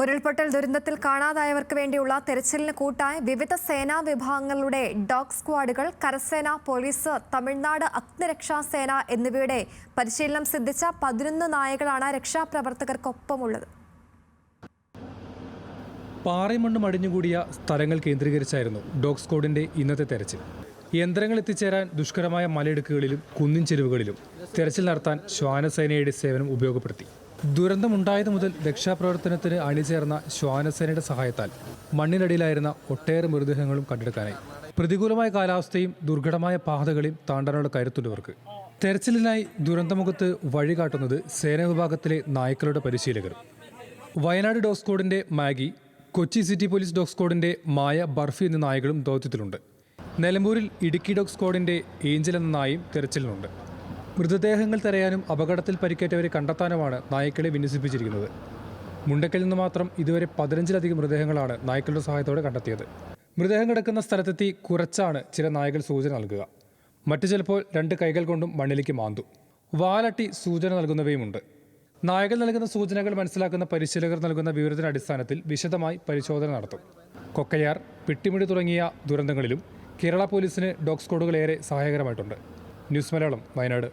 ഉരുൾപൊട്ടൽ ദുരന്തത്തിൽ കാണാതായവർക്ക് വേണ്ടിയുള്ള തെരച്ചിലിന് കൂട്ടായി വിവിധ സേനാ വിഭാഗങ്ങളുടെ ഡോഗ് സ്ക്വാഡുകൾ, കരസേന, പോലീസ്, തമിഴ്നാട് അഗ്നിരക്ഷാസേന എന്നിവയുടെ പരിശീലനം സിദ്ധിച്ച 11 നായകളാണ് രക്ഷാപ്രവർത്തകർക്കൊപ്പമുള്ളത്. പാറമണ്ണ് മടിഞ്ഞുകൂടിയ സ്ഥലങ്ങൾ കേന്ദ്രീകരിച്ചായിരുന്നു ഡോഗ് സ്ക്വാഡിന്റെ ഇന്നത്തെ തെരച്ചിൽ. യന്ത്രങ്ങൾ എത്തിച്ചേരാൻ ദുഷ്കരമായ മലയിടുക്കുകളിലും കുന്നിൻ ചെരുവുകളിലും തെരച്ചിൽ നടത്താൻ ശ്വാനസേനയുടെ സേവനം ഉപയോഗപ്പെടുത്തി. ദുരന്തമുണ്ടായതു മുതൽ രക്ഷാപ്രവർത്തനത്തിന് അണിചേർന്ന ശ്വാനസേനയുടെ സഹായത്താൽ മണ്ണിനടിയിലായിരുന്ന ഒട്ടേറെ മൃതദേഹങ്ങളും കണ്ടെടുക്കാനായി. പ്രതികൂലമായ കാലാവസ്ഥയും ദുർഘടമായ പാതകളെയും താണ്ടാനുള്ള കരുത്തുള്ളവർക്ക്. തെരച്ചിലിനായി ദുരന്തമുഖത്ത് വഴികാട്ടുന്നത് സേനാ വിഭാഗത്തിലെ നായ്ക്കളുടെ പരിശീലകർ. വയനാട് ഡോഗ് സ്ക്വാഡിന്റെ Maggie, Kochi city police dog സ്ക്വാഡിന്റെ മായ, ബർഫി എന്നീ നായകളും ദൗത്യത്തിലുണ്ട്. നിലമ്പൂരിൽ ഇടുക്കി ഡോഗ് സ്ക്വാഡിന്റെ ഏഞ്ചൽ എന്ന നായയും തെരച്ചിലിനുണ്ട്. മൃതദേഹങ്ങൾ തിരയാനും അപകടത്തിൽ പരിക്കേറ്റവരെ കണ്ടെത്താനുമാണ് നായ്ക്കളെ വിന്യസിപ്പിച്ചിരിക്കുന്നത്. മുണ്ടക്കയിൽ നിന്ന് മാത്രം ഇതുവരെ 15-ലധികം മൃതദേഹങ്ങളാണ് നായ്ക്കളുടെ സഹായത്തോടെ കണ്ടെത്തിയത്. മൃതദേഹം കിടക്കുന്ന സ്ഥലത്തെത്തി കുറച്ചാണ് ചില നായകൾ സൂചന നൽകുക. മറ്റു ചിലപ്പോൾ 2 കൈകൾ കൊണ്ടും മണ്ണിലേക്ക് മാന്തും. വാലട്ടി സൂചന നൽകുന്നവയുമുണ്ട്. നായകൾ നൽകുന്ന സൂചനകൾ മനസ്സിലാക്കുന്ന പരിശീലകർ നൽകുന്ന വിവരത്തിന്റെ അടിസ്ഥാനത്തിൽ വിശദമായി പരിശോധന നടത്തും. കൊക്കയാർ, പെട്ടിമുടി തുടങ്ങിയ ദുരന്തങ്ങളിലും കേരള പോലീസിന് ഡോഗ് സ്ക്വാഡുകൾ ഏറെ സഹായകരമായിട്ടുണ്ട്. ന്യൂസ് മലയാളം, വയനാട്.